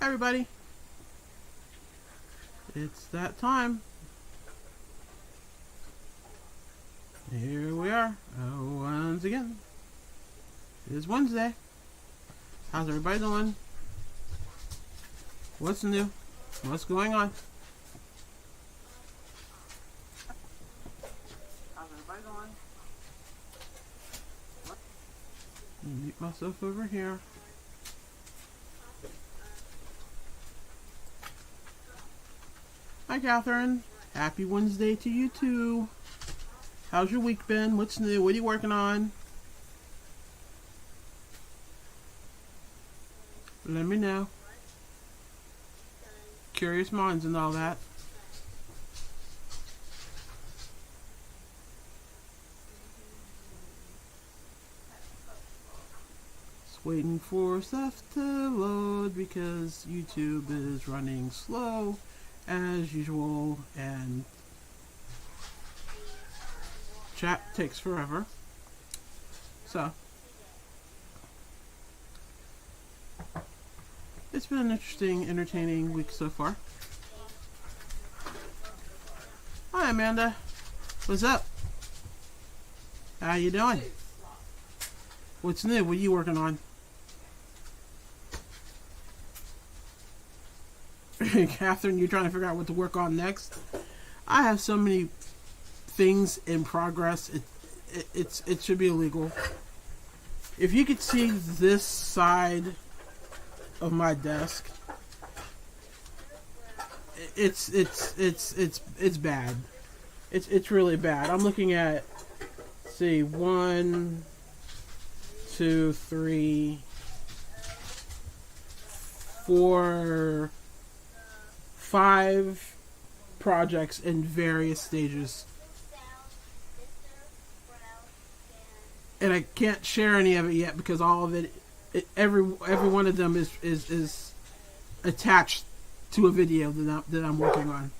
Hi everybody, it's that time. Here we are, once again. It is Wednesday. How's everybody doing? What's new? What's going on? How's everybody doing? Mute myself over here. Hi Catherine. Happy Wednesday to you too. How's your week been? What's new? What are you working on? Let me know. Curious minds and all that. Just waiting for stuff to load because YouTube is running slow as usual and chat takes forever. So it's been an interesting, entertaining week so far. Hi Amanda. What's up? How you doing? What's new? What are you working on? Catherine, you're trying to figure out what to work on next? I have so many things in progress. It should be illegal. If you could see this side of my desk, it's bad. It's really bad. I'm looking at, see, 1, 2, 3, 4, 5 projects in various stages. And I can't share any of it yet because all of it every one of them is attached to a video that I'm working on.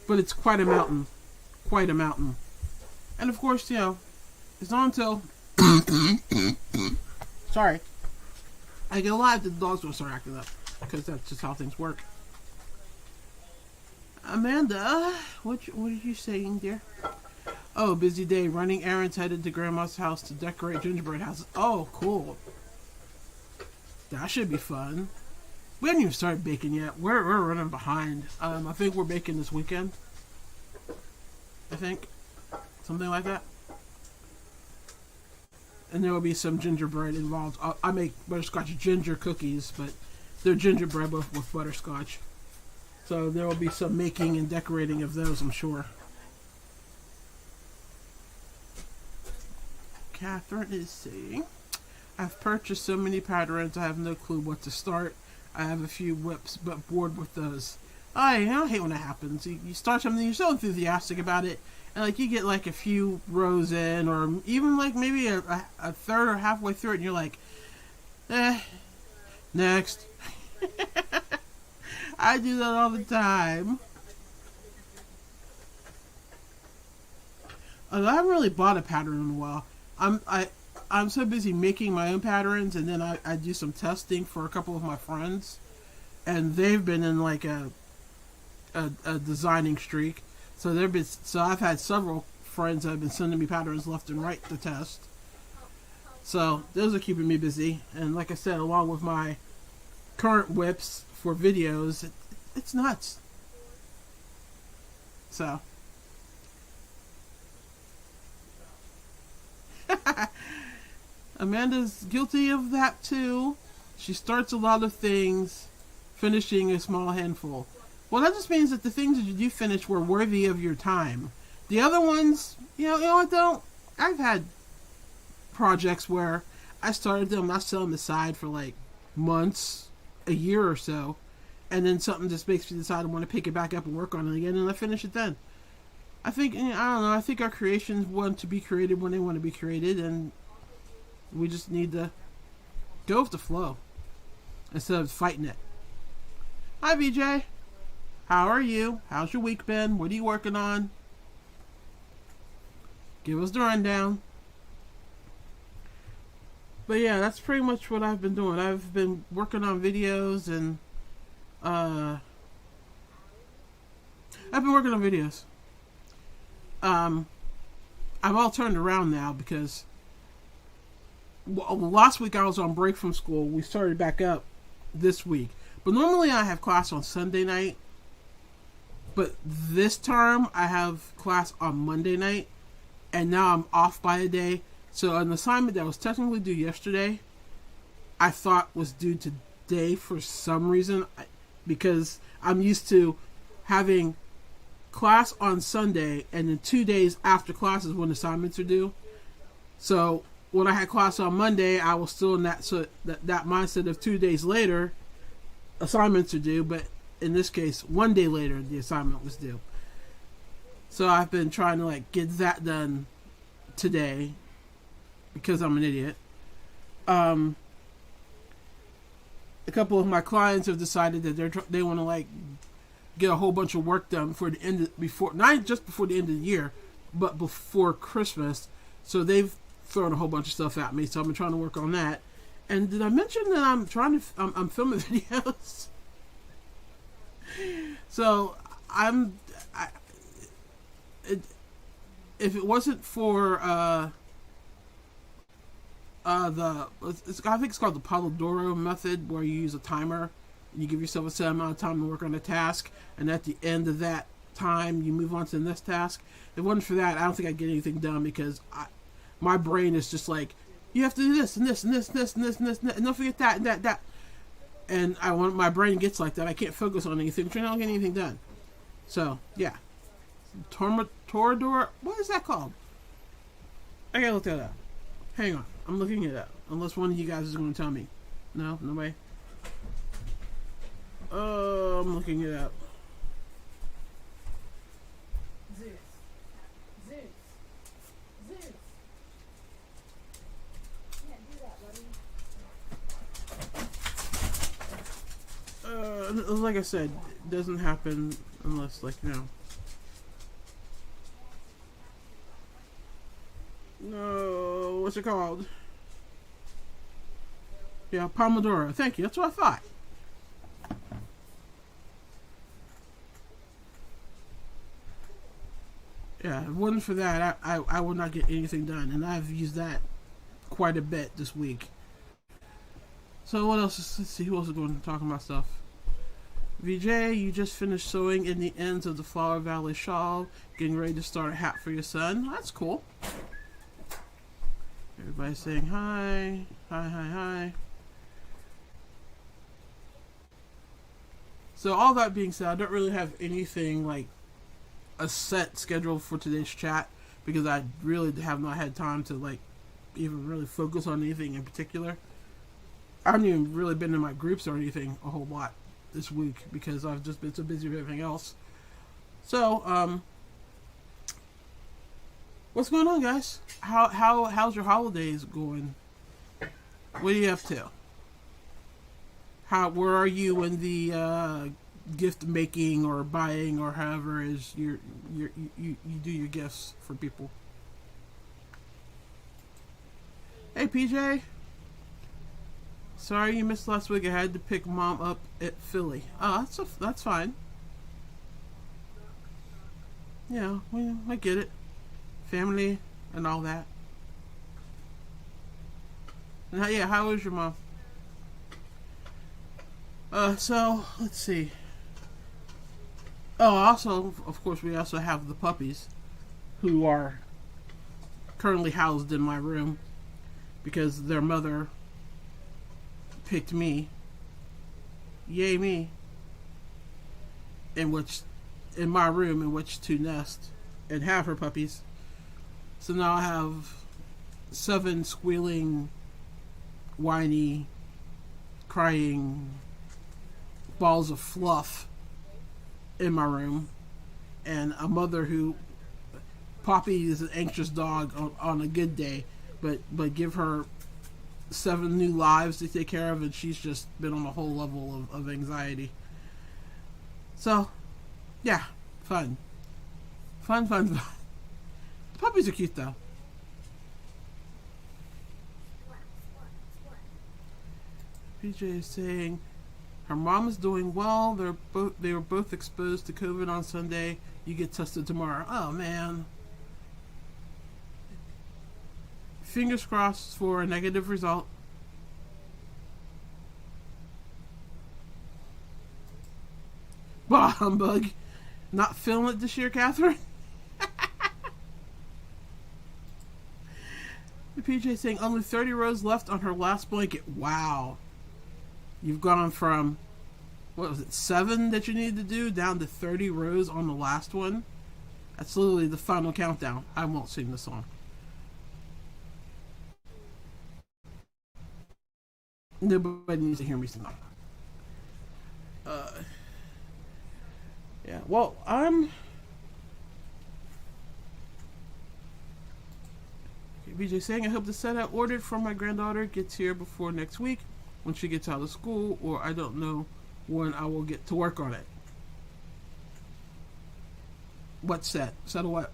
But it's quite a mountain. Quite a mountain. And of course, you know, it's not until sorry, I get live that the dogs will start acting up. Because that's just how things work. Amanda, what are you saying, dear? Oh, busy day. Running errands, headed to Grandma's house to decorate gingerbread houses. Oh, cool. That should be fun. We haven't even started baking yet. We're running behind. I think we're baking this weekend. I think. Something like that. And there will be some gingerbread involved. I make butterscotch ginger cookies, but they're gingerbread with butterscotch. So there will be some making and decorating of those, I'm sure. Catherine is saying, I've purchased so many patterns, I have no clue what to start. I have a few whips, but bored with those. I hate when that happens. You start something, you're so enthusiastic about it, and like you get like a few rows in, or even like maybe a third or halfway through it, and you're like, next. I do that all the time. I haven't really bought a pattern in a while. I'm so busy making my own patterns, and then I do some testing for a couple of my friends, and they've been in like a designing streak. So I've had several friends that have been sending me patterns left and right to test. So those are keeping me busy, and like I said, along with my current whips for videos, it's nuts. So Amanda's guilty of that too. She starts a lot of things, finishing a small handful. Well, that just means that the things that you do finish were worthy of your time. The other ones, you know what though? I've had projects where I started them, I set them aside for like months, a year or so, and then something just makes me decide I want to pick it back up and work on it again, and I finish it then. I think, I don't know, I think our creations want to be created when they want to be created, and we just need to go with the flow instead of fighting it. Hi VJ, how are you? How's your week been? What are you working on? Give us the rundown. But yeah, that's pretty much what I've been doing. I've been working on videos and uh, I've been working on videos. Um, I've all turned around now because last week I was on break from school. We started back up this week. But normally I have class on Sunday night. But this term I have class on Monday night. And now I'm off by a day. So an assignment that was technically due yesterday, I thought was due today for some reason. Because I'm used to having class on Sunday and then 2 days after class is when assignments are due. So when I had class on Monday, I was still in that mindset of 2 days later, assignments are due. But in this case, 1 day later, the assignment was due. So I've been trying to get that done today because I'm an idiot. A couple of my clients have decided that they want to get a whole bunch of work done for the not just before the end of the year, but before Christmas. So they've thrown a whole bunch of stuff at me. So I've been trying to work on that. And did I mention that I'm filming videos? So if it wasn't for I think it's called the Pomodoro method, where you use a timer and you give yourself a certain amount of time to work on a task, and at the end of that time you move on to the next task. If it wasn't for that, I don't think I'd get anything done, because my brain is just you have to do this and this and this and this and this and this, and don't forget that and that. And my brain gets like that. I can't focus on anything, which I don't get anything done. So yeah, Toradora. What is that called? I gotta look that up. Hang on, I'm looking it up. Unless one of you guys is going to tell me. No, nobody. Oh, I'm looking it up. Zeus. Can't do that, buddy. Like I said, it doesn't happen unless No, what's it called? Yeah, Pomodoro. Thank you. That's what I thought. Yeah, if it wasn't for that, I would not get anything done, and I've used that quite a bit this week. So what else? Let's see, who else is going to talk about stuff? VJ, you just finished sewing in the ends of the Flower Valley shawl, getting ready to start a hat for your son. That's cool. Everybody's saying hi. Hi. So all that being said, I don't really have anything a set schedule for today's chat, because I really have not had time to even really focus on anything in particular. I haven't even really been in my groups or anything a whole lot this week, because I've just been so busy with everything else. So what's going on, guys? How's your holidays going? What are you up to? Where are you in the gift making or buying, or however is you do your gifts for people? Hey PJ, sorry you missed last week. I had to pick mom up at Philly. Oh, that's fine. Yeah, I get it. Family and all that. And how is your mom? So let's see. Oh, also, of course, we also have the puppies, who are currently housed in my room because their mother picked me. Yay me! In my room in which to nest and have her puppies. So now I have 7 squealing, whiny, crying balls of fluff in my room, and a mother who Poppy is an anxious dog on a good day, but give her 7 new lives to take care of, and she's just been on a whole level of anxiety. So yeah, fun. The puppies are cute though. PJ is saying her mom is doing well. They were both exposed to COVID on Sunday. You get tested tomorrow. Oh man. Fingers crossed for a negative result. Bah, humbug. Not feeling it this year, Catherine? The PJ saying only 30 rows left on her last blanket. Wow. You've gone from, what was it, 7 that you need to do down to 30 rows on the last one? That's literally the final countdown. I won't sing the song. Nobody needs to hear me sing. Yeah, well, BJ saying, I hope the set I ordered for my granddaughter gets here before next week when she gets out of school, or I don't know when I will get to work on it. What set? Set of what?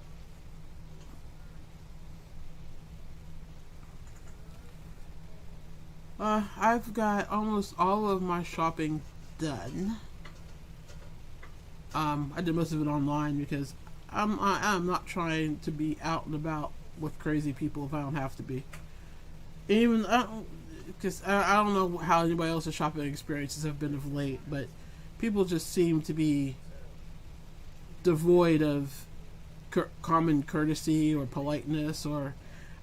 I've got almost all of my shopping done. I did most of it online because I'm not trying to be out and about with crazy people if I don't have to be. Even because I don't know how anybody else's shopping experiences have been of late, but people just seem to be devoid of common courtesy or politeness, or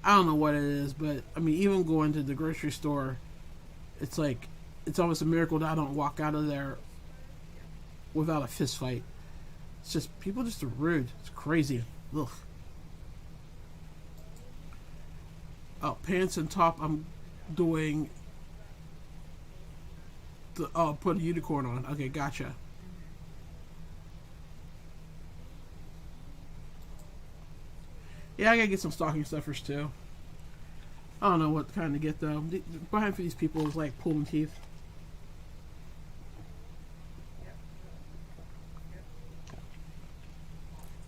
I don't know what it is. But I mean, even going to the grocery store, it's like it's almost a miracle that I don't walk out of there without a fist fight. It's just people just are rude. It's crazy. Ugh. Oh, pants and top. I'm doing the put a unicorn on. Okay, gotcha. Yeah, I gotta get some stocking stuffers too. I don't know what kind to get though. Buying for these people is like pulling teeth.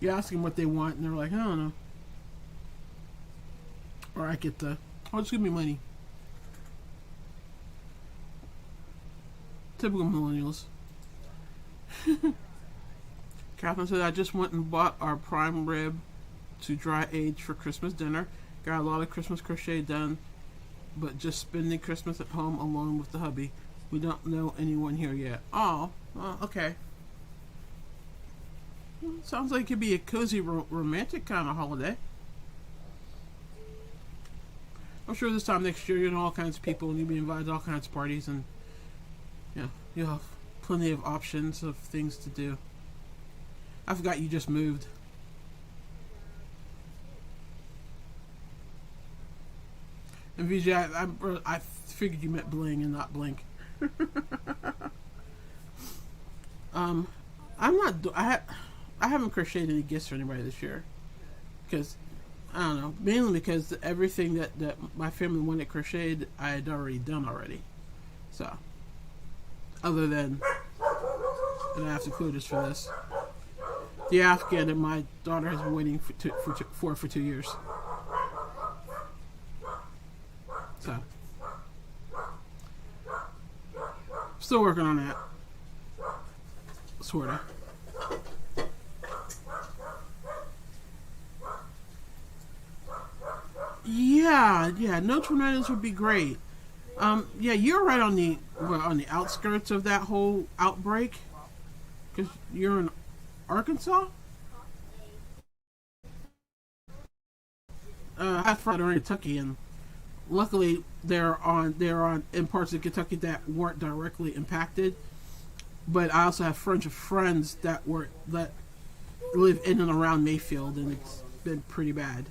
You ask them what they want, and they're like, I don't know. Or I get the, oh, just give me money. Typical millennials. Catherine said, I just went and bought our prime rib to dry age for Christmas dinner. Got a lot of Christmas crochet done, but just spending Christmas at home alone with the hubby. We don't know anyone here yet. Oh, okay. Sounds like it could be a cozy, romantic kind of holiday. I'm sure this time next year, you'll know all kinds of people and you'll be invited to all kinds of parties, and yeah, you'll have plenty of options of things to do. I forgot you just moved. And VJ, I figured you meant bling and not blink. I'm not. I haven't crocheted any gifts for anybody this year because I don't know. Mainly because everything that my family wanted crocheted, I had already done already. So, other than, and I have to clue this for this, the Afghan that my daughter has been waiting for 2 years. So, still working on that. Sorta. Yeah, no tornadoes would be great. Yeah, you're right on the outskirts of that whole outbreak, because you're in Arkansas. I have friends in Kentucky, and luckily they're on in parts of Kentucky that weren't directly impacted. But I also have friends of friends that live in and around Mayfield, and it's been pretty bad.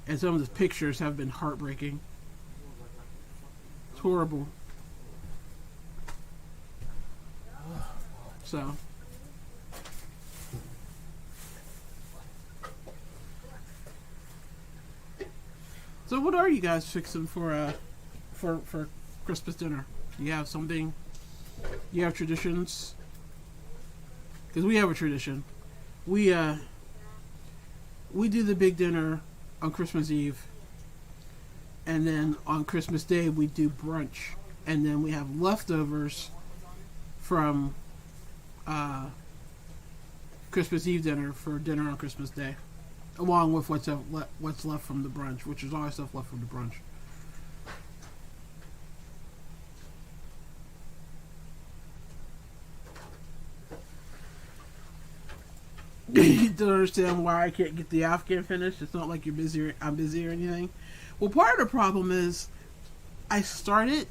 And some of the pictures have been heartbreaking. It's horrible. So what are you guys fixing for Christmas dinner? Do you have something? Do you have traditions? Because we have a tradition. We do the big dinner on Christmas Eve, And then on Christmas Day we do brunch, and then we have leftovers from Christmas Eve dinner for dinner on Christmas Day, along with what's left from the brunch, which is always stuff left from the brunch. You don't understand why I can't get the Afghan finished. It's not like you're busy or I'm busy or anything. Well, part of the problem is I started,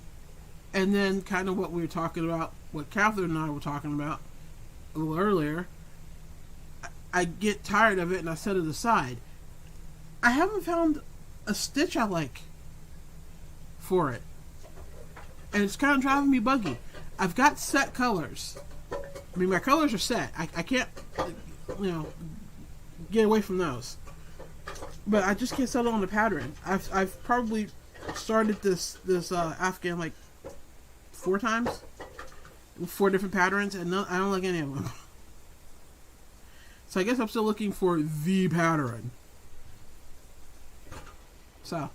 and then kind of what we were talking about, what Catherine and I were talking about a little earlier, I get tired of it and I set it aside. I haven't found a stitch I like for it, and it's kind of driving me buggy. I've got set colors. I mean, my colors are set. I can't, get away from those. But I just can't settle on the pattern. I've probably started this Afghan like 4 times, 4 different patterns, and I don't like any of them. So I guess I'm still looking for the pattern. So,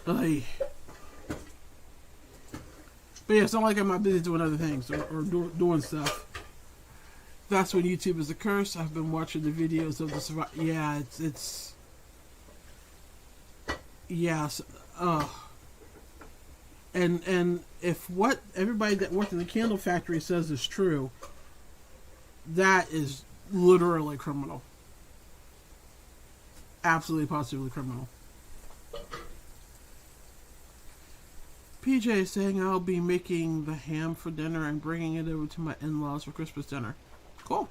but yeah, it's not like I'm not busy doing other things or doing stuff. That's when YouTube is a curse. I've been watching the videos of the survival. Yeah, it's yes. And if what everybody that worked in the candle factory says is true, that is literally criminal. Absolutely, positively criminal. PJ is saying I'll be making the ham for dinner and bringing it over to my in-laws for Christmas dinner. Cool.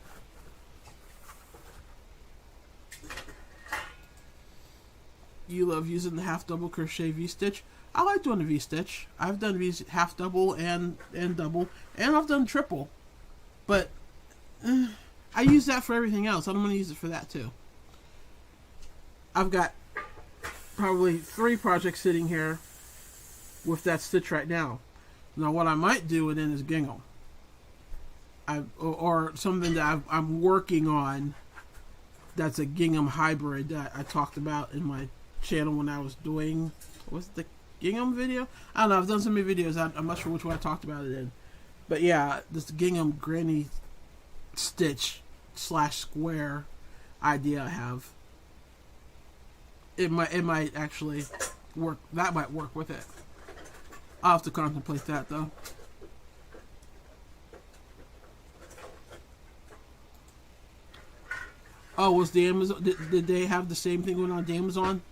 You love using the half double crochet V-stitch. I like doing the V-stitch. I've done V half double and double, and I've done triple. But I use that for everything else. I don't want to use it for that too. I've got probably 3 projects sitting here with that stitch right now. Now what I might do it in is gingham. Or something that I'm working on that's a gingham hybrid that I talked about in my channel when I was doing, what's the gingham video? I don't know, I've done so many videos, I'm not sure which one I talked about it in. But yeah, this gingham granny stitch / square idea I have. It might actually work, that might work with it. I'll have to contemplate that though. Oh, was the Amazon? Did they have the same thing going on the Amazon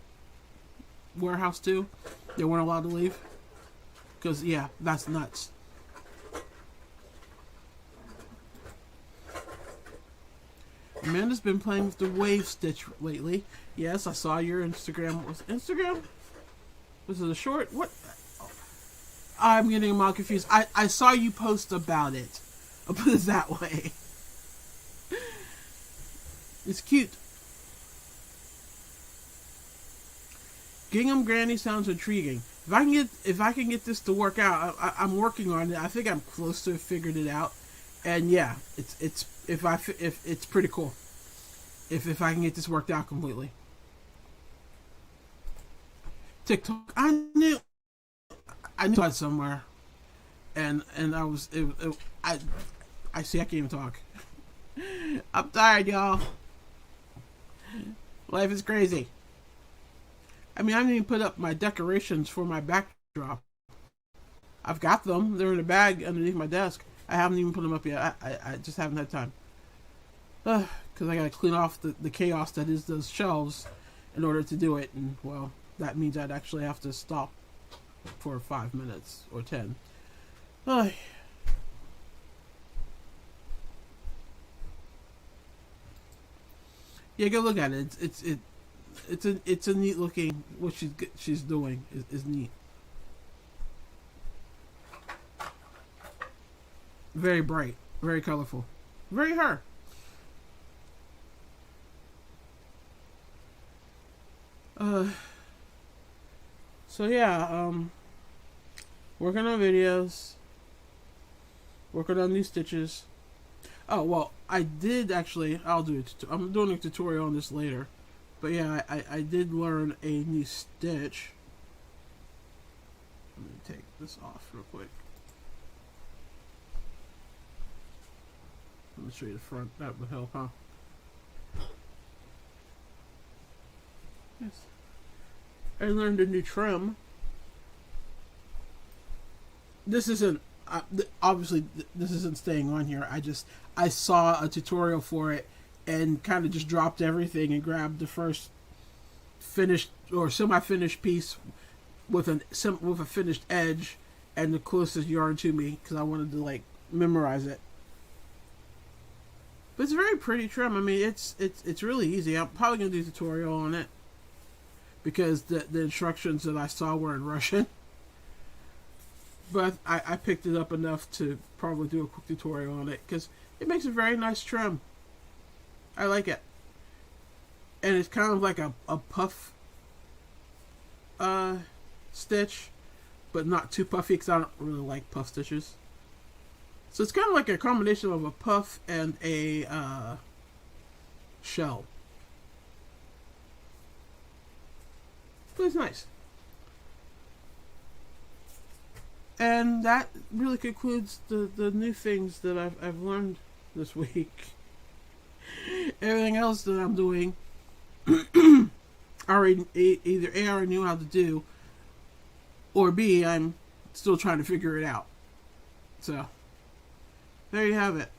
warehouse too? They weren't allowed to leave. Because yeah, that's nuts. Amanda's been playing with the wave stitch lately. Yes, I saw your Instagram. Was Instagram? Was it a short? What? I'm getting them all confused. I saw you post about it. I'll put it that way. It's cute. Gingham Granny sounds intriguing. If I can get this to work out, I'm working on it. I think I'm close to figured it out. And yeah, it's pretty cool. If I can get this worked out completely. TikTok, I knew it somewhere, and I see I can't even talk. I'm tired, y'all. Life is crazy. I mean, I didn't even put up my decorations for my backdrop. I've got them. They're in a bag underneath my desk. I haven't even put them up yet. I just haven't had time. Because I gotta clean off the chaos that is those shelves in order to do it. And, well, that means I'd actually have to stop for 5 minutes or 10. Yeah, go look at it. It's a neat looking. What she's doing is neat. Very bright, very colorful, very her. So yeah, working on videos, working on these stitches. Oh, well, I did actually, I'll do it. I'm doing a tutorial on this later. But yeah, I did learn a new stitch. Let me take this off real quick. Let me show you the front. That would help, huh? Yes. I learned a new trim. This isn't obviously this isn't staying on here. I saw a tutorial for it and kind of just dropped everything and grabbed the first finished or semi-finished piece with a finished edge and the closest yarn to me because I wanted to like memorize it. But it's a very pretty trim. I mean, it's really easy. I'm probably gonna do a tutorial on it because the instructions that I saw were in Russian. But I picked it up enough to probably do a quick tutorial on it because it makes a very nice trim. I like it. And it's kind of like a puff stitch, but not too puffy because I don't really like puff stitches. So it's kind of like a combination of a puff and a shell. But it's nice. And that really concludes the new things that I've learned this week. Everything else that I'm doing, I already either A, I already knew how to do, or B, I'm still trying to figure it out. So, there you have it.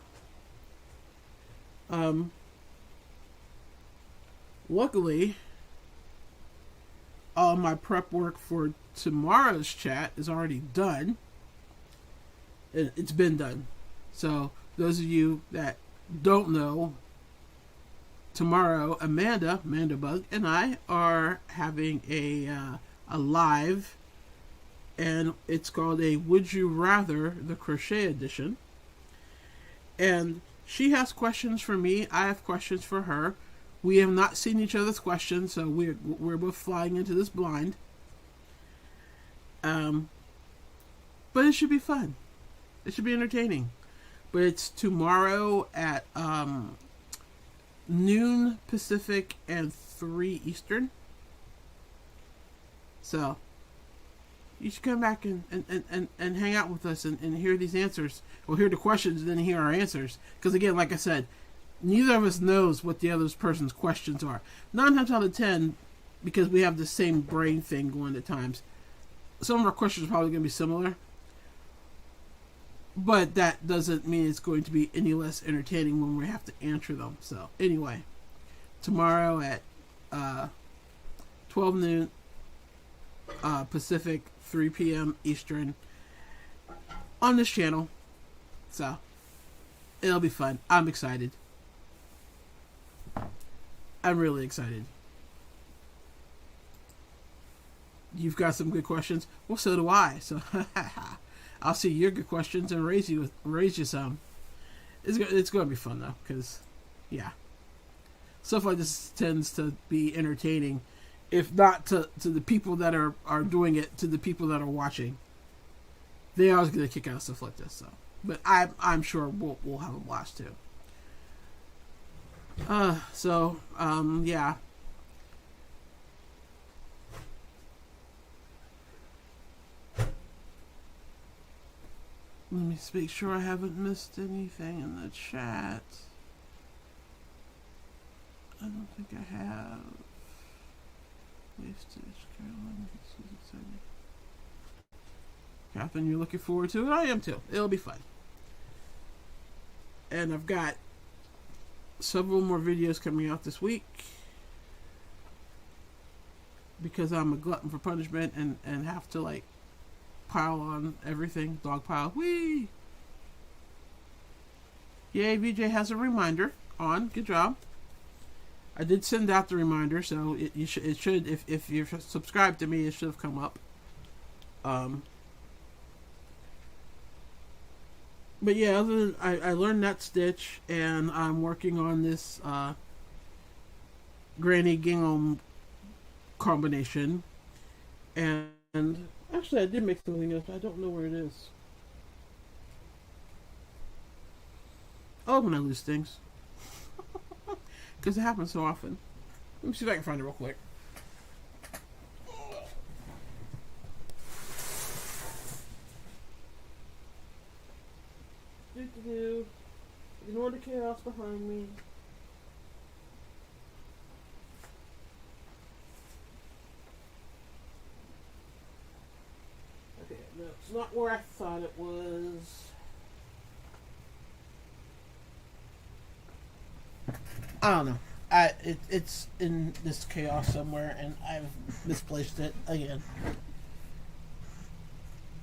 Luckily, all my prep work for tomorrow's chat is already done. It's been done. So those of you that don't know, tomorrow Amanda Bug and I are having a live, and it's called a Would You Rather, the crochet edition. And she has questions for me. I have questions for her. We have not seen each other's questions, so we're both flying into this blind. But it should be fun. It should be entertaining. But it's tomorrow at noon Pacific and 3 Eastern. So you should come back and hang out with us and hear these answers. Or hear the questions and then hear our answers. Because again, like I said, neither of us knows what the other person's questions are. 9 times out of 10, because we have the same brain thing going at times, some of our questions are probably going to be similar. But that doesn't mean it's going to be any less entertaining when we have to answer them. So, anyway, tomorrow at 12 noon Pacific, 3 p.m. Eastern on this channel. So, it'll be fun. I'm excited. I'm really excited. You've got some good questions. Well, so do I. So I'll see your good questions and raise you some. It's going to be fun though, because yeah, stuff like this tends to be entertaining, if not to the people that are doing it, to the people that are watching. They always get a kick out of stuff like this. So, but I'm sure we'll have a blast too. Yeah. Let me make sure I haven't missed anything in the chat. I don't think I have. Wastage, Carolyn, this is exciting. Catherine, you're looking forward to it? I am too. It'll be fun. And I've got several more videos coming out this week because I'm a glutton for punishment and have to like pile on everything. Dog pile. Whee! Yay, VJ has a reminder on. Good job. I did send out the reminder, so it should if you're subscribed to me, it should have come up. But yeah, other than I learned that stitch, and I'm working on this Granny Gingham combination. And actually, I did make something else. I don't know where it is. Oh, when I lose things. Because it happens so often. Let me see if I can find it real quick. ignore the chaos behind me. Okay, no, it's not where I thought it was. I don't know. It's in this chaos somewhere, and I've misplaced it again.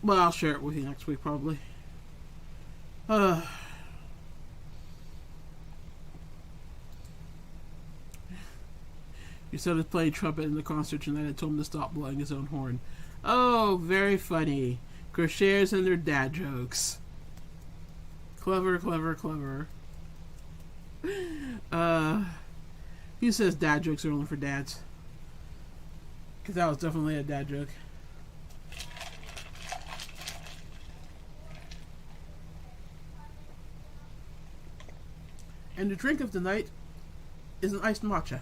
Well, I'll share it with you next week, probably. He started playing trumpet in the concert tonight. I told him to stop blowing his own horn. Oh, very funny. Crocheters and their dad jokes. Clever, clever, clever. He says dad jokes are only for dads. Because that was definitely a dad joke. And the drink of the night is an iced matcha.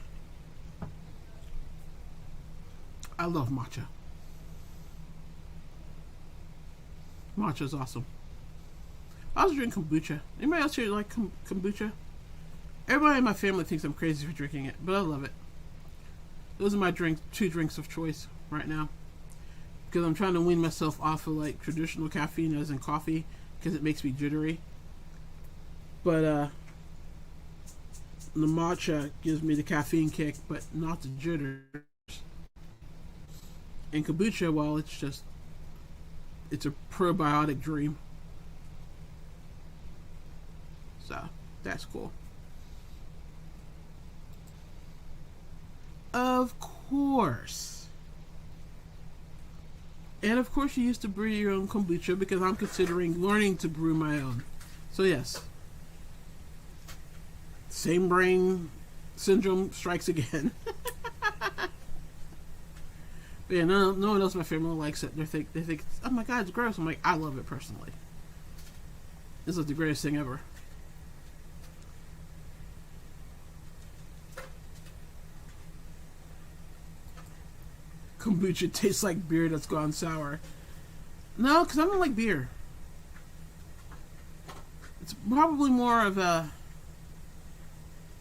I love matcha. Matcha is awesome. I also drink kombucha. Anybody else here like kombucha? Everybody in my family thinks I'm crazy for drinking it, but I love it. Those are my two drinks of choice right now. Because I'm trying to wean myself off of like traditional caffeine as in coffee, because it makes me jittery. But the matcha gives me the caffeine kick, but not the jitters. And kombucha, well, it's a probiotic dream. So, that's cool. Of course. And of course you used to brew your own kombucha, because I'm considering learning to brew my own. So yes. Same brain syndrome strikes again. But yeah, no one else in my family likes it. They think, oh my god, it's gross. I'm like, I love it personally. This is the greatest thing ever. Kombucha tastes like beer that's gone sour. No, because I don't like beer. It's probably more of a,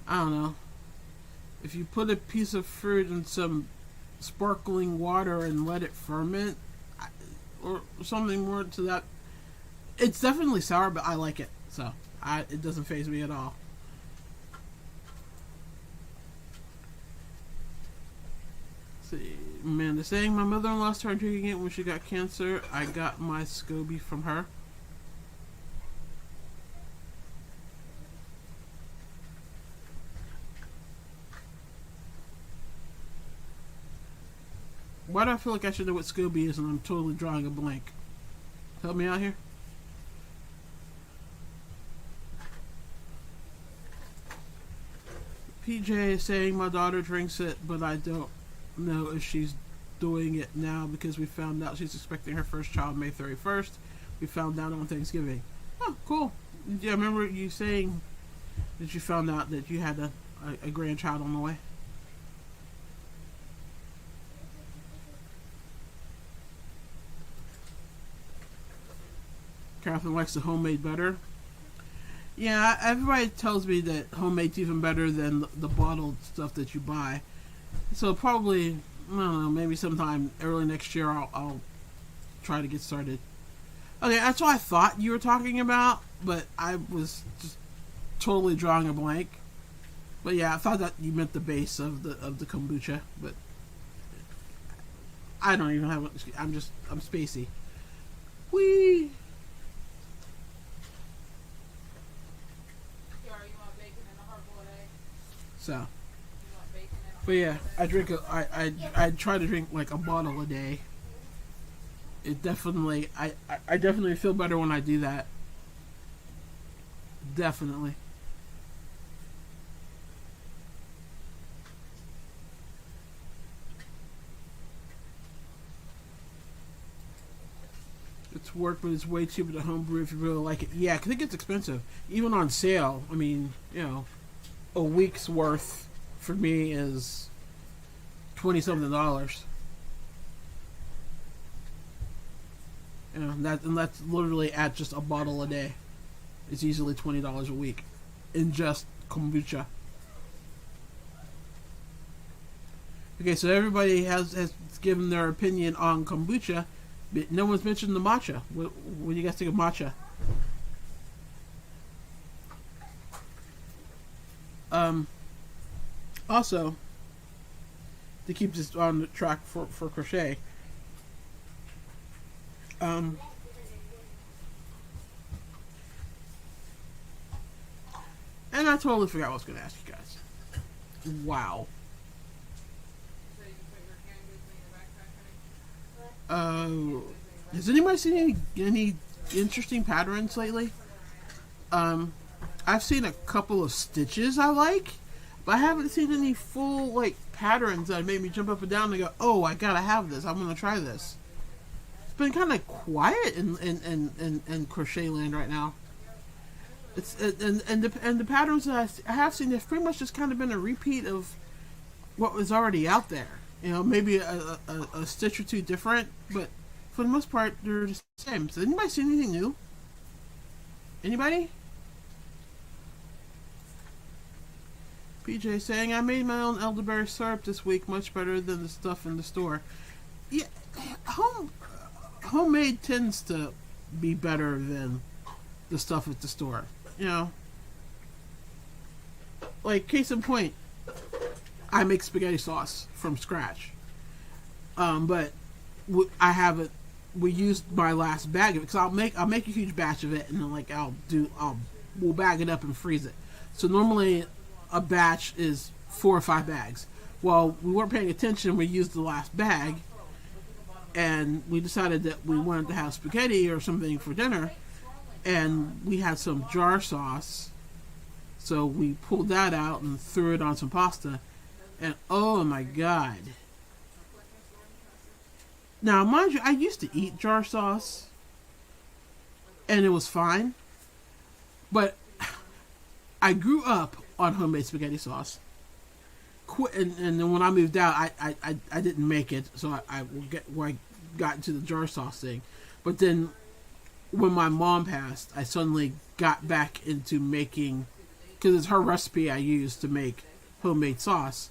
I don't know. If you put a piece of fruit in some sparkling water and let it ferment, or something more to that. It's definitely sour, but I like it, so it doesn't faze me at all. Let's see, Amanda saying my mother-in-law started drinking it when she got cancer. I got my SCOBY from her. Why do I feel like I should know what SCOBY is and I'm totally drawing a blank? Help me out here. PJ is saying my daughter drinks it, but I don't know if she's doing it now because we found out she's expecting her first child May 31st. We found out on Thanksgiving. Oh, cool. Yeah, I remember you saying that you found out that you had a grandchild on the way. Catherine likes the homemade better. Yeah, everybody tells me that homemade's even better than the bottled stuff that you buy. So probably, I don't know, maybe sometime early next year I'll try to get started. Okay, that's what I thought you were talking about, but I was just totally drawing a blank. But yeah, I thought that you meant the base of the kombucha, but I don't even have. I'm spacey. Whee! So, but yeah, I try to drink like a bottle a day. It definitely, I definitely feel better when I do that. Definitely. It's work, but it's way cheaper to homebrew if you really like it. Yeah, because it gets expensive. Even on sale, I mean, you know, a week's worth for me is $20-something. You know, and that's literally at just a bottle a day. It's easily $20 a week. ingest kombucha. Okay, so everybody has given their opinion on kombucha, but no one's mentioned the matcha. What do you guys think of matcha? Also, to keep this on the track for crochet, and I totally forgot what I was going to ask you guys. Wow. Has anybody seen any interesting patterns lately? I've seen a couple of stitches I like, but I haven't seen any full like patterns that made me jump up and down and go, "Oh, I gotta have this! I'm gonna try this." It's been kind of quiet in crochet land right now. It's and the patterns that I have seen have pretty much just kind of been a repeat of what was already out there. You know, maybe a stitch or two different, but for the most part, they're the same. So, anybody see anything new? Anybody? PJ saying, I made my own elderberry syrup this week, much better than the stuff in the store. Yeah, homemade tends to be better than the stuff at the store. You know, like case in point, I make spaghetti sauce from scratch. But I have it. We used my last bag of it because I'll make a huge batch of it and then like we'll bag it up and freeze it. So normally a batch is 4 or 5 bags. Well, we weren't paying attention. We used the last bag, and we decided that we wanted to have spaghetti or something for dinner, and we had some jar sauce. So we pulled that out and threw it on some pasta, and oh my god. Now, mind you, I used to eat jar sauce, and it was fine, but I grew up on homemade spaghetti sauce. And then when I moved out, I didn't make it, so I got into the jar sauce thing. But then when my mom passed, I suddenly got back into making, because it's her recipe I used to make homemade sauce.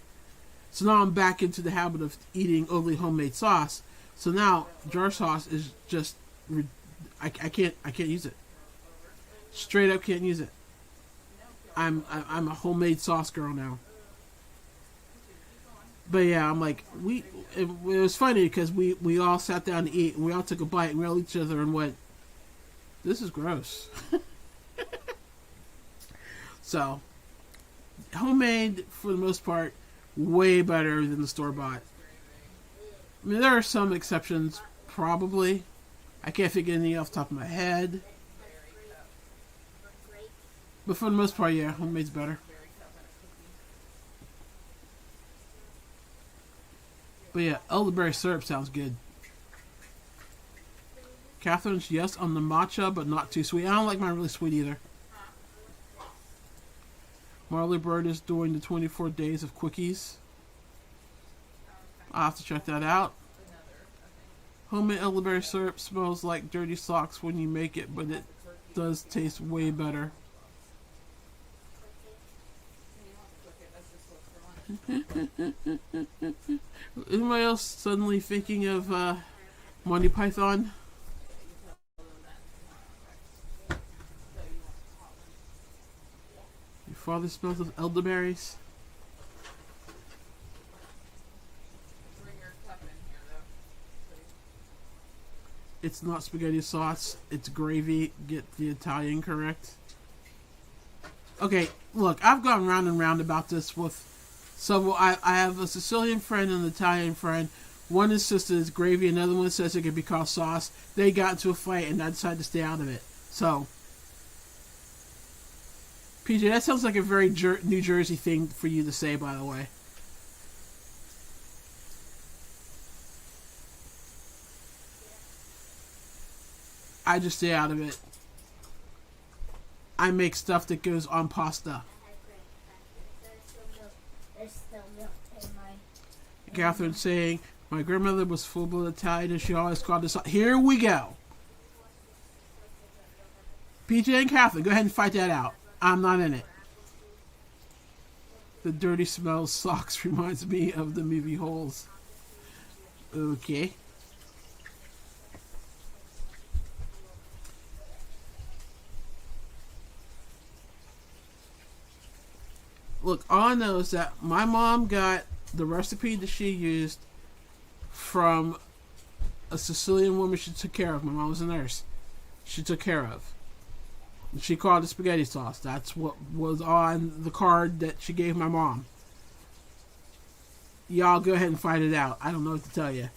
So now I'm back into the habit of eating only homemade sauce. So now jar sauce is just, I can't use it. Straight up can't use it. I'm a homemade sauce girl now. But yeah, I'm like, it was funny because we all sat down to eat and we all took a bite and we all looked at each other and went, this is gross. So, homemade for the most part, way better than the store bought. I mean, there are some exceptions, probably. I can't think of any off the top of my head. But for the most part, yeah, homemade's better. But yeah, elderberry syrup sounds good. Catherine's yes on the matcha, but not too sweet. I don't like mine really sweet either. Marley Bird is doing the 24 days of quickies. I'll have to check that out. Homemade elderberry syrup smells like dirty socks when you make it, but it does taste way better. Anybody else suddenly thinking of Monty Python? Your father smells of elderberries? It's not spaghetti sauce, it's gravy. Get the Italian correct. Okay, look, I've gone round and round about this with several. I have a Sicilian friend and an Italian friend. One insists it's gravy, another one says it could be called sauce. They got into a fight and I decided to stay out of it. So, PJ, that sounds like a very New Jersey thing for you to say, by the way. I just stay out of it. I make stuff that goes on pasta. Catherine saying, my grandmother was full-blood Italian and she always called us. Here we go. PJ and Catherine, go ahead and fight that out. I'm not in it. The dirty smell of socks reminds me of the movie Holes. Okay. Look, all I know is that my mom got the recipe that she used from a Sicilian woman she took care of. My mom was a nurse. She took care of. She called it spaghetti sauce. That's what was on the card that she gave my mom. Y'all go ahead and find it out. I don't know what to tell you.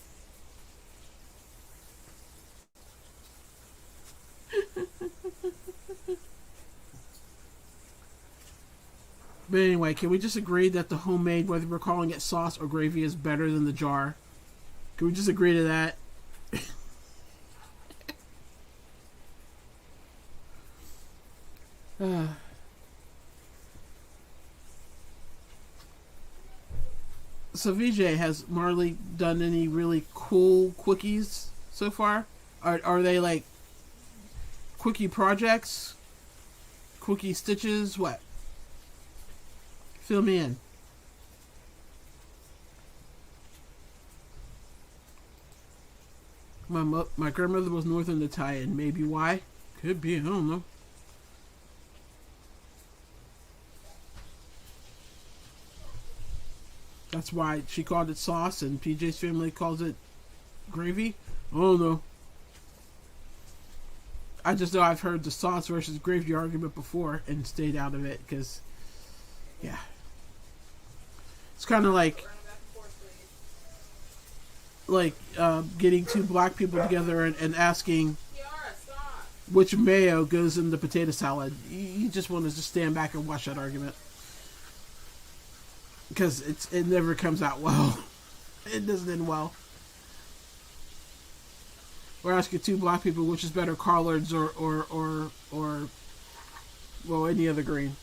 But anyway, can we just agree that the homemade, whether we're calling it sauce or gravy, is better than the jar? Can we just agree to that? So VJ, has Marley done any really cool quickies so far? Are they like quickie projects? Quickie stitches? What? Fill me in. My grandmother was Northern Italian. Maybe why? Could be. I don't know. That's why she called it sauce and PJ's family calls it gravy. I don't know. I just know I've heard the sauce versus gravy argument before and stayed out of it because, yeah. It's kind of like getting two black people together and asking which mayo goes in the potato salad. You just want to just stand back and watch that argument. Because it never comes out well. It doesn't end well. We're asking two black people which is better, collards or well, any other green.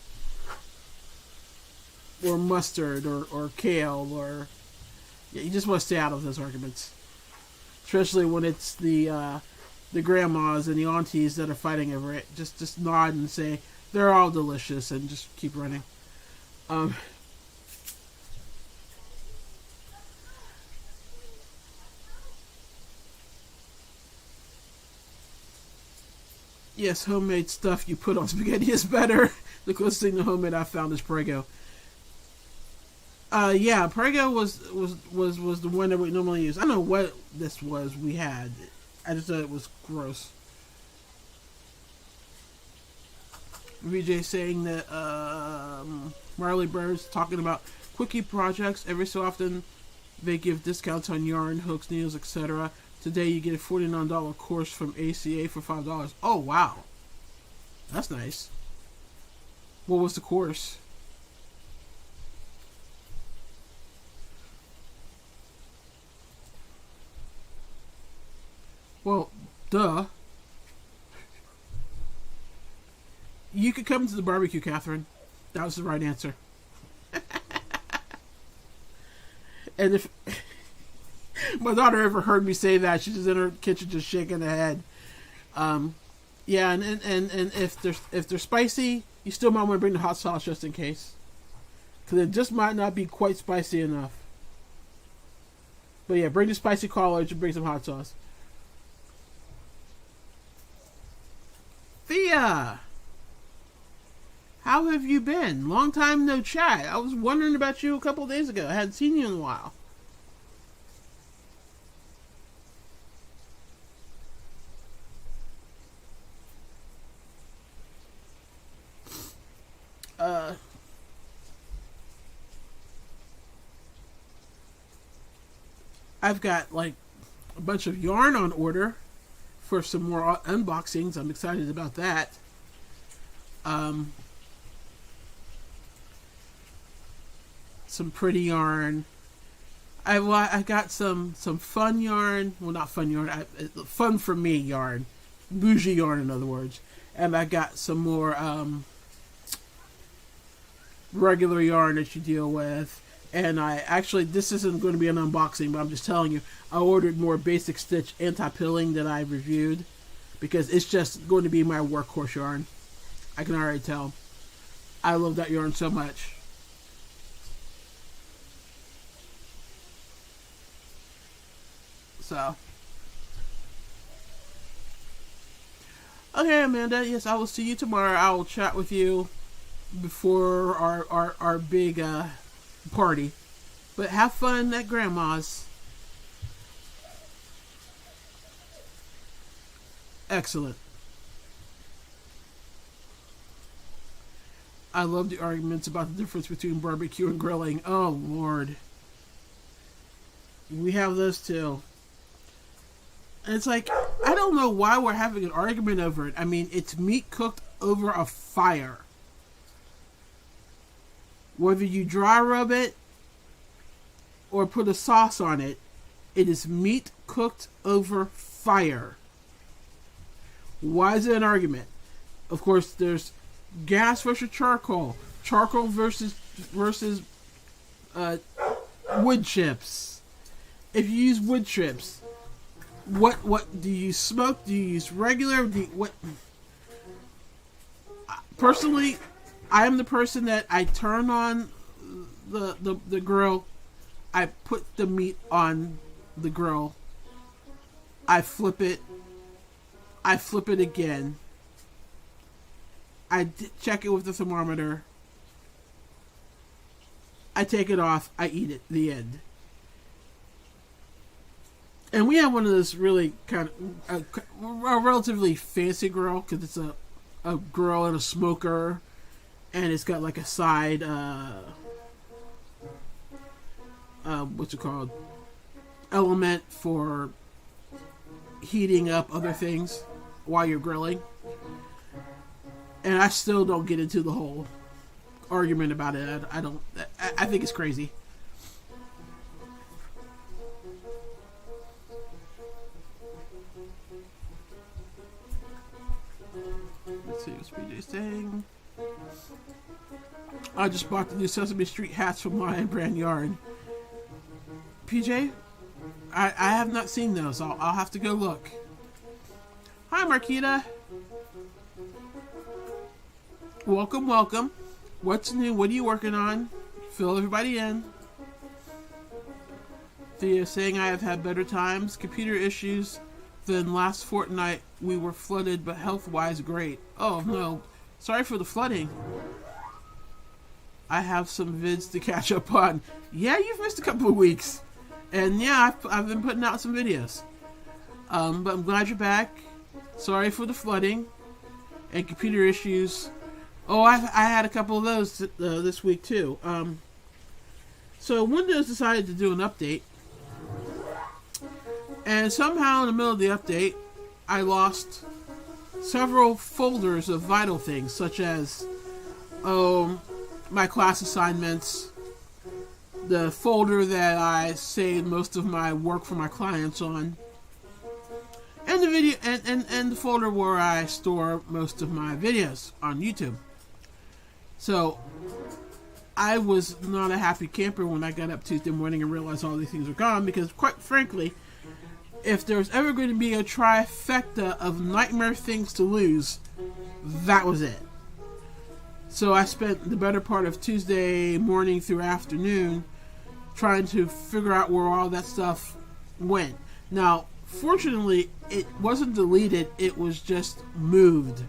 Or mustard or kale or yeah, you just want to stay out of those arguments. Especially when it's the grandmas and the aunties that are fighting over it. Just nod and say they're all delicious and just keep running. Yes, homemade stuff you put on spaghetti is better. The closest thing to homemade I found is Prego. Yeah, Prego was the one that we normally use. I don't know what this was we had. I just thought it was gross. VJ saying that Marley Bird's talking about quickie projects. Every so often they give discounts on yarn, hooks, needles, etc. Today you get a $49 course from ACA for $5. Oh, wow. That's nice. What was the course? Well, duh. You could come to the barbecue, Catherine. That was the right answer. And if my daughter ever heard me say that, she's in her kitchen just shaking her head. Yeah, and if they're spicy, you still might want to bring the hot sauce just in case, because it just might not be quite spicy enough. But yeah, bring the spicy collards and bring some hot sauce. Thea, how have you been? Long time no chat. I was wondering about you a couple days ago. I hadn't seen you in a while. I've got like a bunch of yarn on order for some more unboxings. I'm excited about that. Some pretty yarn. I got some fun yarn. Well, not fun yarn. Fun for me yarn. Bougie yarn, in other words. And I got some more regular yarn that you deal with. And I actually, this isn't going to be an unboxing, but I'm just telling you, I ordered more basic stitch anti-pilling that I reviewed, because it's just going to be my workhorse yarn. I can already tell. I love that yarn so much. So, okay, Amanda. Yes, I will see you tomorrow. I will chat with you before our big party. But have fun at Grandma's. Excellent. I love the arguments about the difference between barbecue and grilling. Oh, Lord. We have those too. And it's like, I don't know why we're having an argument over it. I mean, it's meat cooked over a fire. Whether you dry rub it or put a sauce on it, it is meat cooked over fire. Why is it an argument? Of course, there's gas versus charcoal. Charcoal versus wood chips. If you use wood chips, what do you use? Smoke? Do you use regular? What? Personally, I am the person that I turn on the grill. I put the meat on the grill. I flip it. I flip it again. I check it with the thermometer. I take it off. I eat it. The end. And we have one of those really kind of a relatively fancy grill, because it's a grill and a smoker, and it's got like a side what's it called, element for heating up other things while you're grilling. And I still don't get into the whole argument about it. I think it's crazy. Let's see what's PJ saying. I just bought the new Sesame Street hats from Lion Brand Yarn. PJ, I have not seen those. I'll have to go look. Hi, Marquita. Welcome, welcome. What's new? What are you working on? Fill everybody in. Thea saying I have had better times. Computer issues than last fortnight. We were flooded, but health-wise great. Oh, no. Sorry for the flooding. I have some vids to catch up on. Yeah, you've missed a couple of weeks. And yeah, I've been putting out some videos. But I'm glad you're back. Sorry for the flooding and computer issues. Oh, I had a couple of those this week too. So Windows decided to do an update. And somehow in the middle of the update, I lost several folders of vital things, such as my class assignments, the folder that I saved most of my work for my clients on, and the video and the folder where I store most of my videos on YouTube. So I was not a happy camper when I got up Tuesday morning and realized all these things were gone, because quite frankly, if there's ever going to be a trifecta of nightmare things to lose, that was it. So I spent the better part of Tuesday morning through afternoon trying to figure out where all that stuff went. Now, fortunately, it wasn't deleted, it was just moved.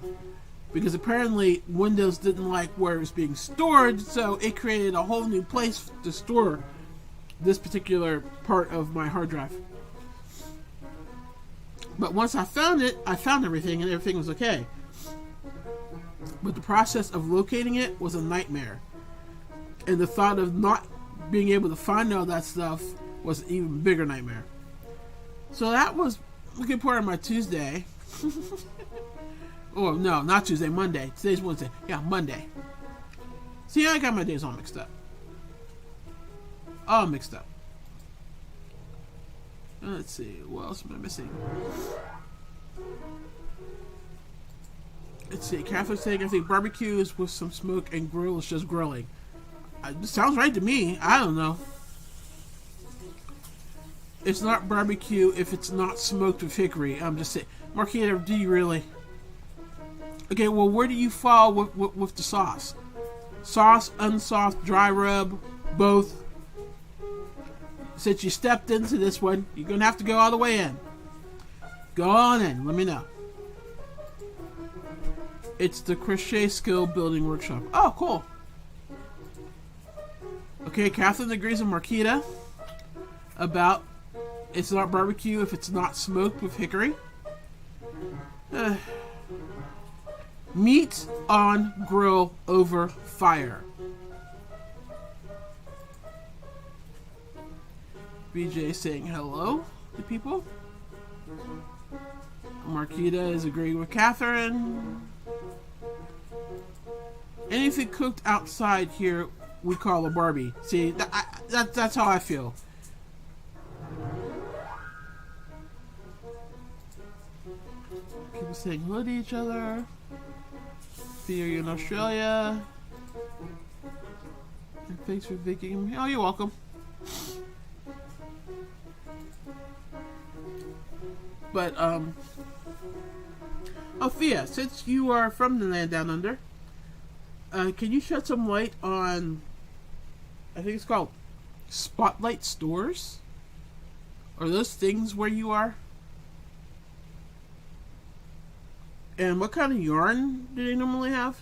Because apparently Windows didn't like where it was being stored, so it created a whole new place to store this particular part of my hard drive. But once I found it, I found everything and everything was okay. But the process of locating it was a nightmare. And the thought of not being able to find all that stuff was an even bigger nightmare. So that was a good part of my Tuesday. Oh, no, not Tuesday, Monday. Today's Wednesday. Yeah, Monday. See, I got my days all mixed up. All mixed up. Let's see, what else am I missing? Let's see, Catherine's saying I think barbecue is with some smoke and grill is just grilling. It sounds right to me. I don't know. It's not barbecue if it's not smoked with hickory. I'm just saying. Marquita, do you really? Okay, well, where do you fall with the sauce? Sauce, unsauced, dry rub, both? Since you stepped into this one, you're going to have to go all the way in. Go on in. Let me know. It's the Crochet Skill Building Workshop. Oh, cool. Okay, Catherine agrees with Marquita about it's not barbecue if it's not smoked with hickory. Meat on grill over fire. BJ saying hello to people. Marquita is agreeing with Catherine. Anything cooked outside here, we call a Barbie. See, that's how I feel. People saying hello to each other. See you in Australia. And thanks for visiting. Oh, you're welcome. But, Thea, since you are from the land down under, can you shed some light on, I think it's called Spotlight Stores? Are those things where you are? And what kind of yarn do they normally have?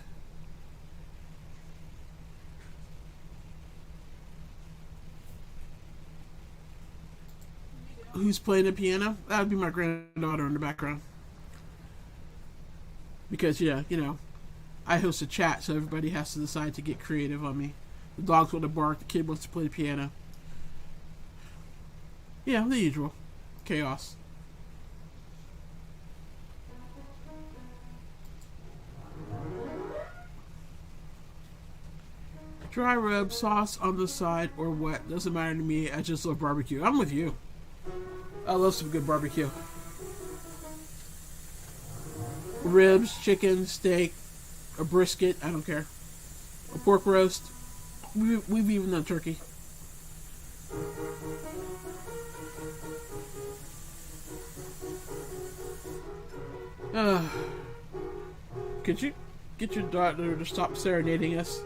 Who's playing the piano? That would be my granddaughter in the background. Because, yeah, you know, I host a chat, so everybody has to decide to get creative on me. The dog's want to bark, the kid wants to play the piano. Yeah, the usual. Chaos. Dry rub, sauce on the side, or wet. Doesn't matter to me, I just love barbecue. I'm with you. I love some good barbecue. Ribs, chicken, steak, a brisket, I don't care. A pork roast. We've even done turkey. Could you get your daughter to stop serenading us?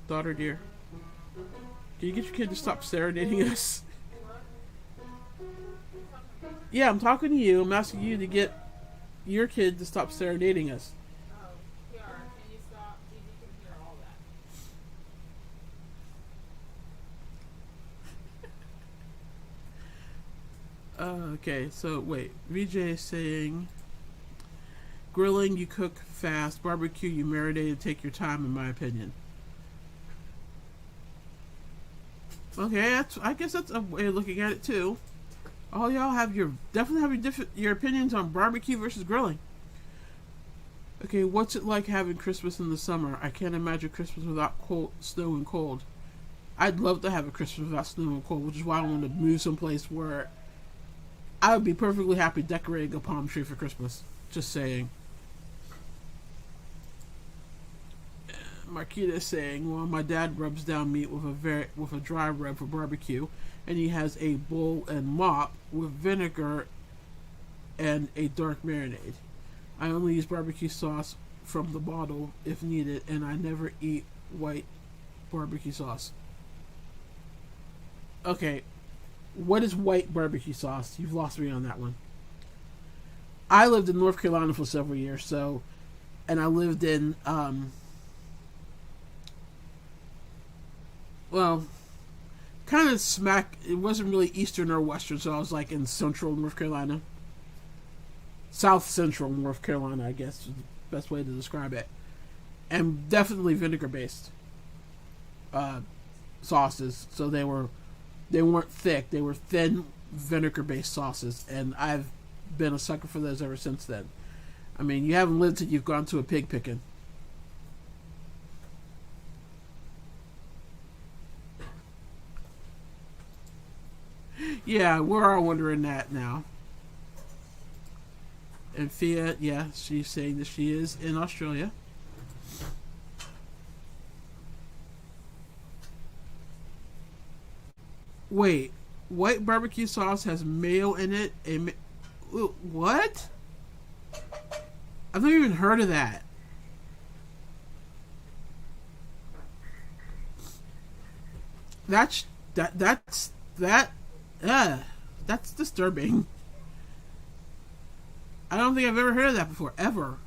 Daughter dear, can you get your kid to stop serenading us? Yeah, I'm talking to you. I'm asking you to get your kid to stop serenading us. Oh, Kiara, can you stop? Gigi can hear all that. Okay, so wait. VJ is saying grilling you cook fast, barbecue you marinate and take your time, in my opinion. Okay, I guess that's a way of looking at it too. All y'all have definitely have your opinions on barbecue versus grilling. Okay, what's it like having Christmas in the summer? I can't imagine Christmas without snow and cold. I'd love to have a Christmas without snow and cold, which is why I want to move someplace where I would be perfectly happy decorating a palm tree for Christmas. Just saying. Marquita is saying, well, my dad rubs down meat with a dry rub for barbecue, and he has a bowl and mop with vinegar and a dark marinade. I only use barbecue sauce from the bottle if needed, and I never eat white barbecue sauce. Okay, what is white barbecue sauce? You've lost me on that one. I lived in North Carolina for several years, and I lived in, well, kind of smack. It wasn't really eastern or western, so I was like in central North Carolina. South central North Carolina, I guess is the best way to describe it. And definitely vinegar based sauces. So they weren't thick, they were thin vinegar based sauces, and I've been a sucker for those ever since then. I mean, you haven't lived till you've gone to a pig picking. Yeah, we're all wondering that now. And Fia, yeah, she's saying that she is in Australia. Wait, white barbecue sauce has mayo in it. What? I've never even heard of that. That's that's disturbing. I don't think I've ever heard of that before, ever.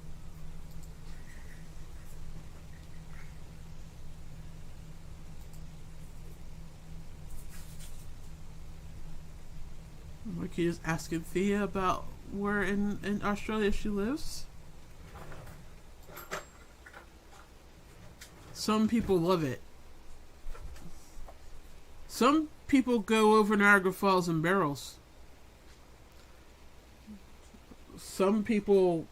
Mocha is asking Thea about where in Australia she lives. Some people love it. Some people go over Niagara Falls in barrels. Some people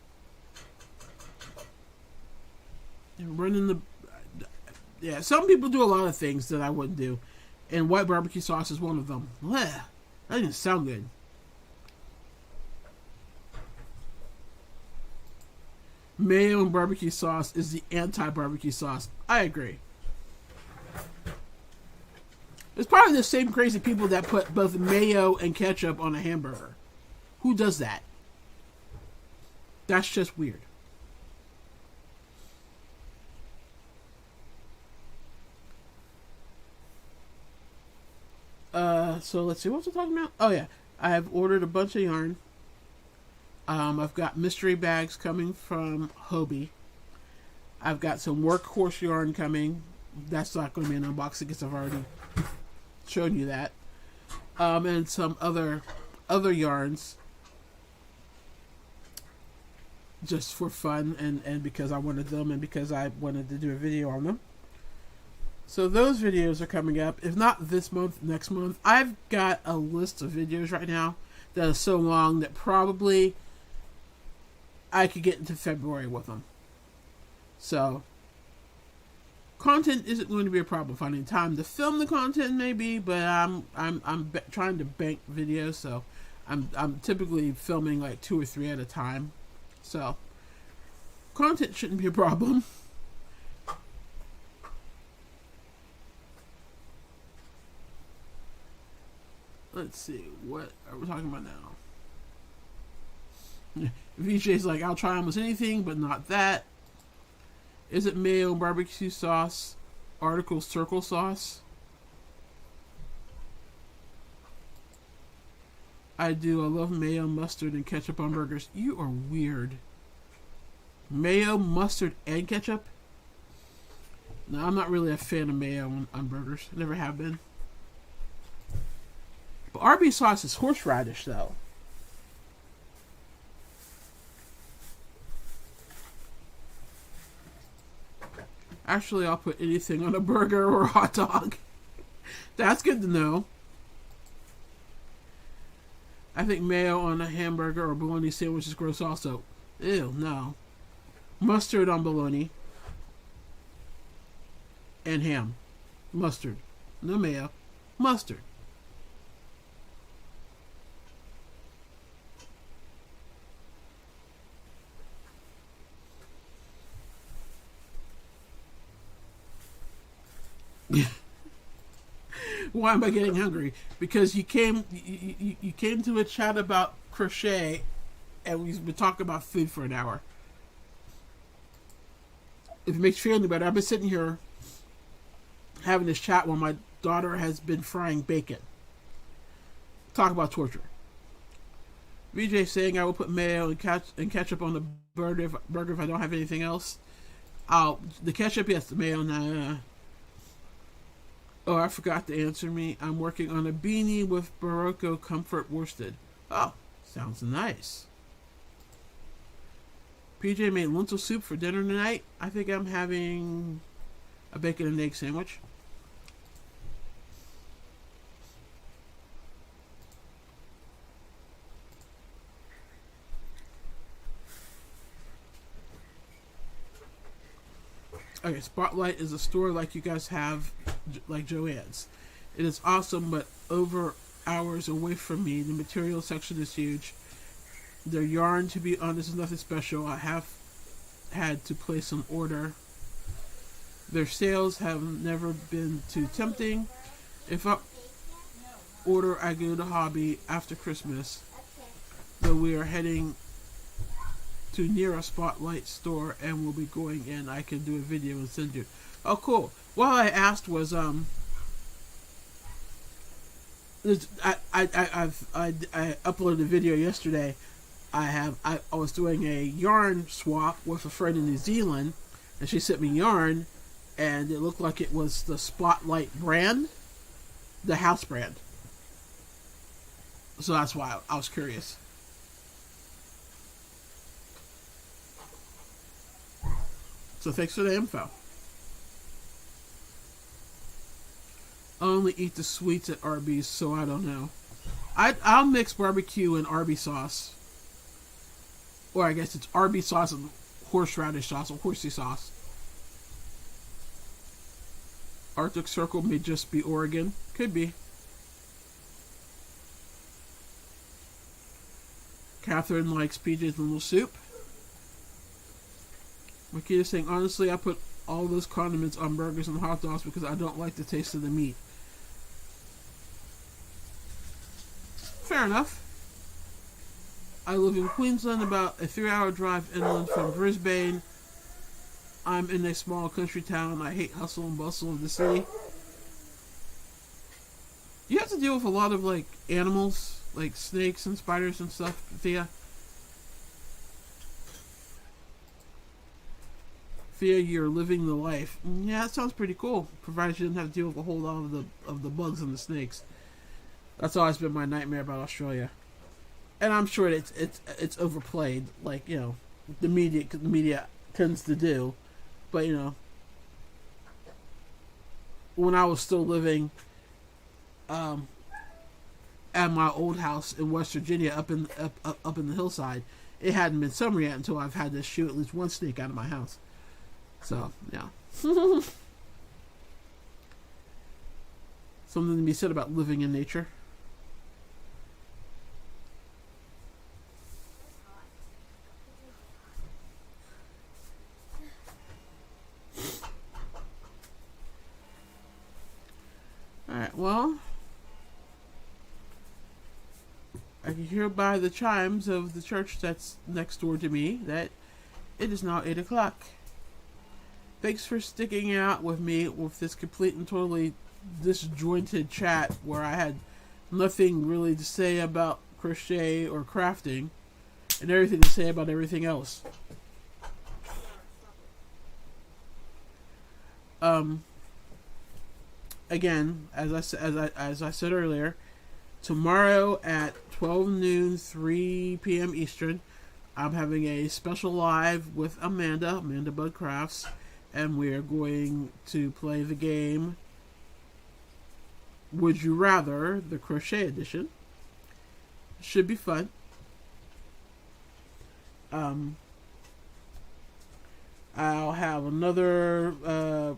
run in the... Yeah, some people do a lot of things that I wouldn't do. And white barbecue sauce is one of them. Blech, that didn't sound good. Mayo and barbecue sauce is the anti-barbecue sauce. I agree. It's probably the same crazy people that put both mayo and ketchup on a hamburger. Who does that? That's just weird. So let's see, what was I talking about? Oh yeah, I've ordered a bunch of yarn. I've got mystery bags coming from Hobie. I've got some workhorse yarn coming. That's not going to be an unboxing because I've already shown you that. And some other yarns. Just for fun and because I wanted them and because I wanted to do a video on them. So those videos are coming up. If not this month, next month. I've got a list of videos right now that is so long that probably I could get into February with them. So content isn't going to be a problem. Finding time to film the content maybe, but I'm trying to bank videos, so I'm typically filming like 2 or 3 at a time. So content shouldn't be a problem. Let's see, what are we talking about now? VJ's like, I'll try almost anything, but not that. Is it mayo and barbecue sauce? Article circle sauce? I do. I love mayo, mustard, and ketchup on burgers. You are weird. Mayo, mustard, and ketchup? No, I'm not really a fan of mayo on burgers. Never have been. But Arby's sauce is horseradish, though. Actually, I'll put anything on a burger or a hot dog. That's good to know. I think mayo on a hamburger or bologna sandwich is gross also. Ew, no. Mustard on bologna. And ham. Mustard. No mayo. Mustard. Why am I getting hungry? Because you came to a chat about crochet, and we've been talking about food for an hour. If it makes you feel any better, I've been sitting here having this chat while my daughter has been frying bacon. Talk about torture. VJ saying I will put mayo and ketchup on the burger if I don't have anything else. The ketchup, yes. The mayo, nah. Oh, I forgot to answer me. I'm working on a beanie with Barocco Comfort worsted. Oh, sounds nice. PJ made lentil soup for dinner tonight. I think I'm having a bacon and egg sandwich. Okay, Spotlight is a store like you guys have, like Joann's. It is awesome, but over hours away from me. The material section is huge. Their yarn, to be honest, is nothing special. I have had to place an order. Their sales have never been too tempting. If I order, I go to Hobby after Christmas. Though we are heading to near a Spotlight store and will be going in. I can do a video and send you. Oh, cool. What I asked was I uploaded a video yesterday. I was doing a yarn swap with a friend in New Zealand, and she sent me yarn, and it looked like it was the Spotlight brand, the house brand. So that's why I was curious. So thanks for the info. I only eat the sweets at Arby's, so I don't know. I'll mix barbecue and Arby's sauce. Or I guess it's Arby's sauce and horseradish sauce or horsey sauce. Arctic Circle may just be Oregon. Could be. Catherine likes PJ's noodle soup. Makita's saying, honestly, I put all those condiments on burgers and hot dogs because I don't like the taste of the meat. Fair enough. I live in Queensland, about a 3-hour drive inland from Brisbane. I'm in a small country town. I hate hustle and bustle of the city. You have to deal with a lot of like animals, like snakes and spiders and stuff, Thea. Thea, you're living the life. Yeah, that sounds pretty cool. Provided you didn't have to deal with a whole lot of the bugs and the snakes. That's always been my nightmare about Australia. And I'm sure it's overplayed, like, you know, the media tends to do. But, you know, when I was still living at my old house in West Virginia, up in the hillside, it hadn't been summer yet until I've had to shoot at least one snake out of my house. So, yeah. Something to be said about living in nature. Alright, well, I can hear by the chimes of the church that's next door to me that it is now 8 o'clock. Thanks for sticking out with me with this complete and totally disjointed chat where I had nothing really to say about crochet or crafting and everything to say about everything else. Again, as I said earlier, tomorrow at 12 noon, 3 p.m. Eastern, I'm having a special live with Amanda Bud Crafts, and we are going to play the game Would You Rather, the crochet edition. Should be fun. I'll have another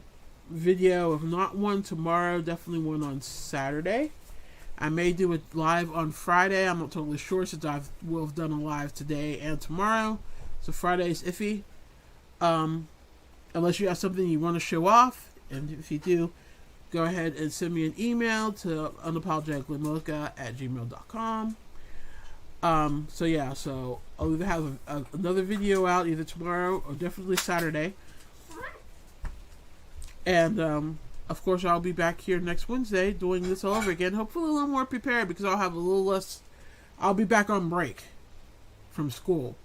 video, if not one tomorrow, definitely one on Saturday. I may do it live on Friday. I'm not totally sure since I will have done a live today and tomorrow. So Friday's iffy. Unless you have something you want to show off, and if you do, go ahead and send me an email to unapologeticallymocha@gmail.com. So yeah, so I'll either have another video out either tomorrow or definitely Saturday. And, of course, I'll be back here next Wednesday doing this all over again. Hopefully a little more prepared because I'll have a little less... I'll be back on break from school.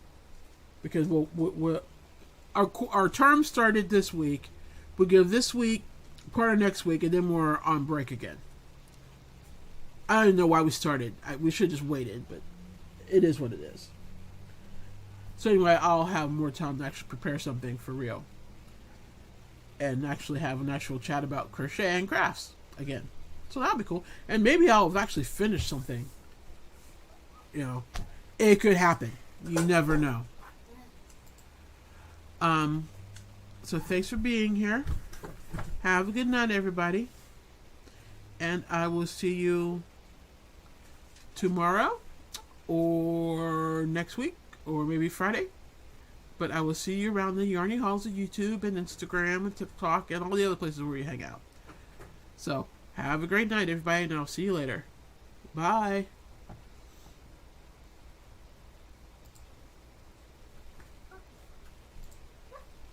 Because our term started this week. We'll give this week, part of next week, and then we're on break again. I don't even know why we started. We should have just waited, but it is what it is. So anyway, I'll have more time to actually prepare something for real. And actually have an actual chat about crochet and crafts again. So that'll be cool. And maybe I'll have actually finished something. You know, it could happen. You never know. So thanks for being here. Have a good night, everybody. And I will see you tomorrow or next week or maybe Friday. But I will see you around the yarny halls of YouTube and Instagram and TikTok and all the other places where you hang out. So, have a great night, everybody, and I'll see you later. Bye.